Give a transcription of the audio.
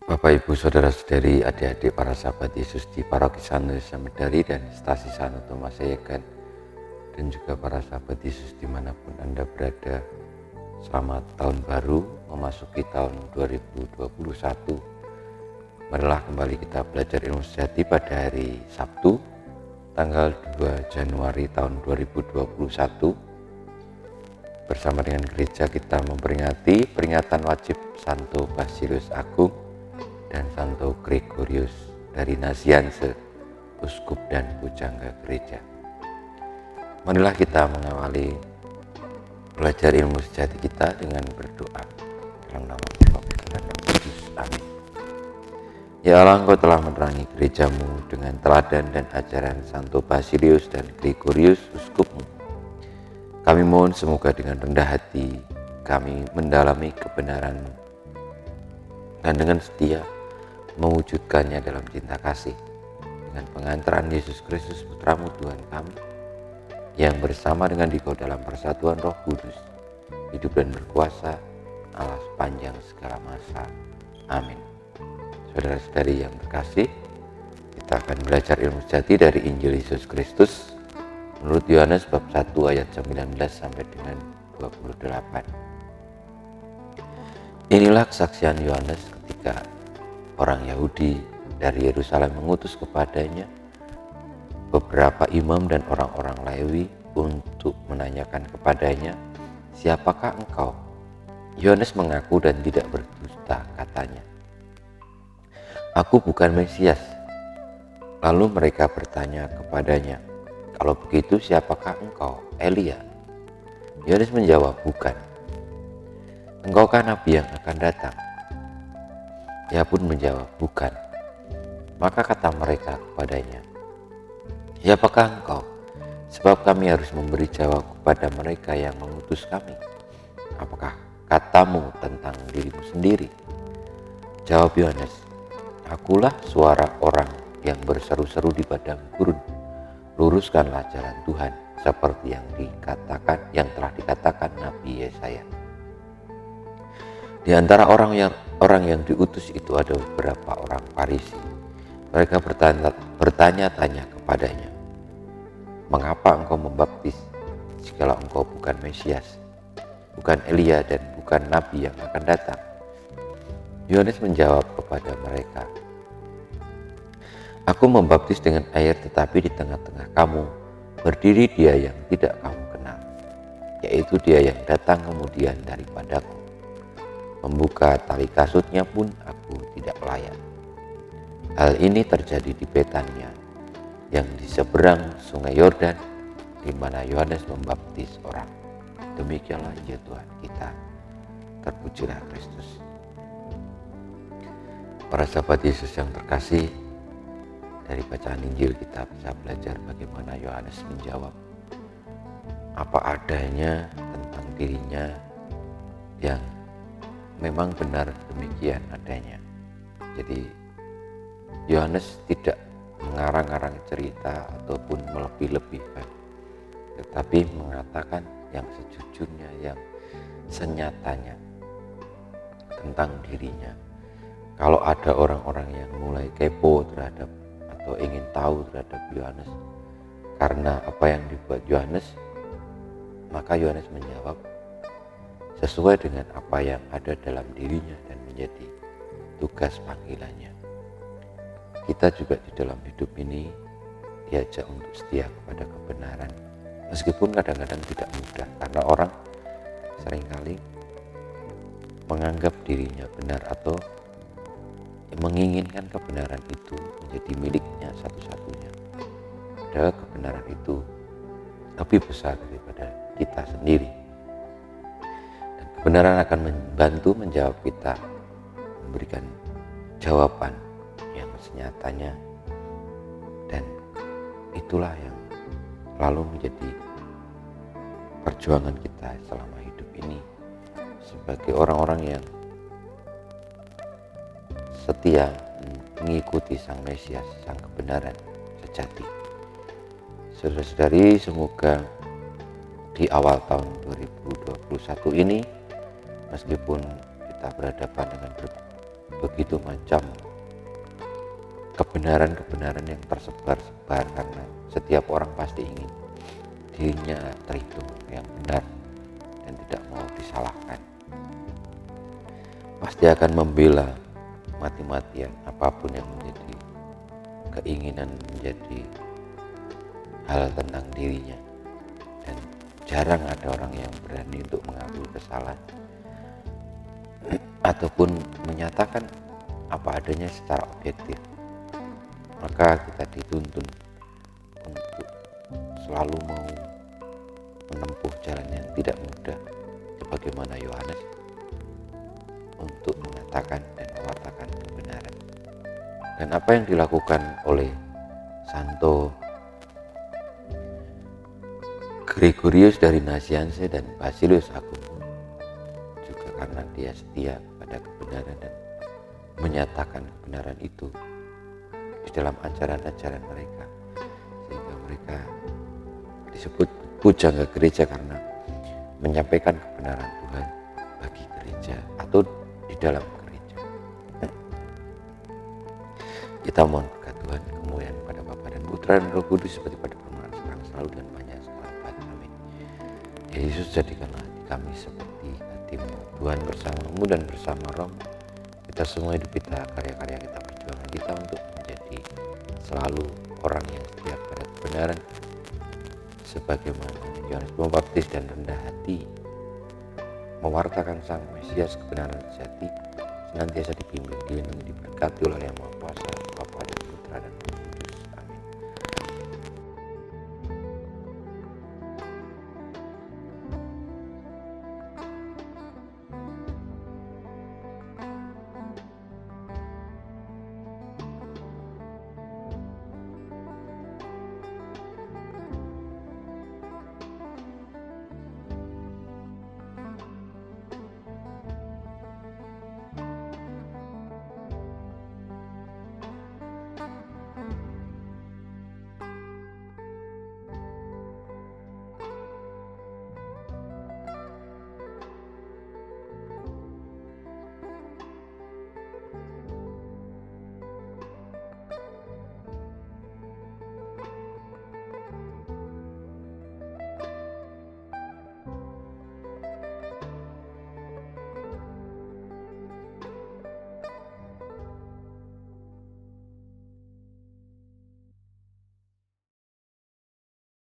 Bapak, Ibu, Saudara-saudari, adik-adik para sahabat Yesus di Paroki Santo Medari dan Stasi Santo Thomas Yegan, dan juga para sahabat Yesus dimanapun Anda berada. Selamat tahun baru, memasuki tahun 2021. Marilah kembali kita belajar ilmu sejati pada hari Sabtu, tanggal 2 Januari tahun 2021. Bersama dengan gereja kita memperingati peringatan wajib Santo Basilius Agung dan Santo Gregorius dari Nazianze, Uskup dan Pujangga Gereja. Marilah kita mengawali belajar ilmu sejati kita dengan berdoa dalam nama Bapa dan Roh Kudus. Amin. Ya Allah, Engkau telah menerangi gerejamu dengan teladan dan ajaran Santo Basilius dan Gregorius, Uskupmu. Kami mohon semoga dengan rendah hati kami mendalami kebenaran-Mu dan dengan setia mewujudkannya dalam cinta kasih dengan pengantaran Yesus Kristus Putramu Tuhan kami, yang bersama dengan Dikau dalam persatuan Roh Kudus, hidup dan berkuasa Allah sepanjang segala masa. Amin. Saudara-saudari yang terkasih, kita akan belajar ilmu sejati dari Injil Yesus Kristus menurut Yohanes bab 1 ayat 19 sampai dengan 28. Inilah kesaksian Yohanes ketika orang Yahudi dari Yerusalem mengutus kepadanya beberapa imam dan orang-orang Lewi untuk menanyakan kepadanya, "Siapakah engkau?" Yohanes mengaku dan tidak berdusta, katanya, "Aku bukan Mesias." Lalu mereka bertanya kepadanya, "Kalau begitu siapakah engkau? Elia?" Yohanes menjawab, "Bukan." "Engkaukah nabi yang akan datang?" Ia pun menjawab, "Bukan." Maka kata mereka kepadanya, "Siapakah engkau? Sebab kami harus memberi jawab kepada mereka yang mengutus kami. Apakah katamu tentang dirimu sendiri?" Jawab Yohanes, "Akulah suara orang yang berseru-seru di padang gurun. Luruskanlah jalan Tuhan, seperti yang telah dikatakan Nabi Yesaya." Di antara orang yang diutus itu ada beberapa orang Farisi. Mereka bertanya-tanya kepadanya, "Mengapa engkau membaptis jikalau engkau bukan Mesias, bukan Elia dan bukan Nabi yang akan datang?" Yohanes menjawab kepada mereka, "Aku membaptis dengan air, tetapi di tengah-tengah kamu berdiri Dia yang tidak kamu kenal, yaitu Dia yang datang kemudian daripadaku. Membuka tali kasutnya pun aku tidak layak." Hal ini terjadi di Betania, yang di seberang sungai Yordan, di mana Yohanes membaptis orang. Demikianlah Injil Tuhan kita. Terpujilah Kristus. Para sahabat Yesus yang terkasih, dari bacaan Injil kita bisa belajar bagaimana Yohanes menjawab apa adanya tentang dirinya yang memang benar demikian adanya. Jadi Yohanes tidak mengarang-arang cerita ataupun melebih-lebihkan, tetapi mengatakan yang sejujurnya, yang senyatanya tentang dirinya. Kalau ada orang-orang yang mulai kepo terhadap atau ingin tahu terhadap Yohanes karena apa yang dibuat Yohanes, maka Yohanes menjawab sesuai dengan apa yang ada dalam dirinya dan menjadi tugas panggilannya. Kita juga di dalam hidup ini diajak untuk setia kepada kebenaran, meskipun kadang-kadang tidak mudah, karena orang seringkali menganggap dirinya benar atau menginginkan kebenaran itu menjadi miliknya satu-satunya. Padahal kebenaran itu lebih besar daripada kita sendiri. Dan kebenaran akan membantu menjawab kita, memberikan jawaban yang senyatanya, dan itulah yang selalu menjadi perjuangan kita selama hidup ini sebagai orang-orang yang setia mengikuti Sang Mesias, Sang kebenaran sejati. Saudara-saudari, semoga di awal tahun 2021 ini, meskipun kita berhadapan dengan begitu macam kebenaran-kebenaran yang tersebar-sebar, karena setiap orang pasti ingin dirinya terhitung yang benar dan tidak mau disalahkan. Pasti akan membela mati-matian apapun yang menjadi keinginan, menjadi hal tentang dirinya, dan jarang ada orang yang berani untuk mengakui kesalahan ataupun menyatakan apa adanya secara objektif. Maka kita dituntun untuk selalu mau menempuh jalan yang tidak mudah, sebagaimana Yohanes, untuk mengatakan dan mewartakan kebenaran. Dan apa yang dilakukan oleh Santo Gregorius dari Nazianze dan Basilius Agung juga karena dia setia pada kebenaran dan menyatakan kebenaran itu di dalam ajaran-ajaran mereka, sehingga mereka disebut pujangga gereja karena menyampaikan kebenaran Tuhan bagi gereja atau di dalam gereja. Kita mohon berkat Tuhan, kemuliaan kepada Bapa dan Putra dan Roh Kudus seperti pada permulaan sekarang selalu dan banyak sekarang. Amin. Ya Yesus, jadikanlah hati kami seperti hati-Mu. Tuhan bersamamu dan bersama Roh, kita semua hidup kita, karya-karya kita, perjuangan kita untuk menjadi selalu orang yang setia pada kebenaran, sebagaimana Yohanes Pembaptis dan rendah hati mewartakan Sang Mesias kebenaran sejati, senantiasa dibimbing, dilindungi, diberkati oleh Yang Maha Kuasa, Bapa dan Putra dan Roh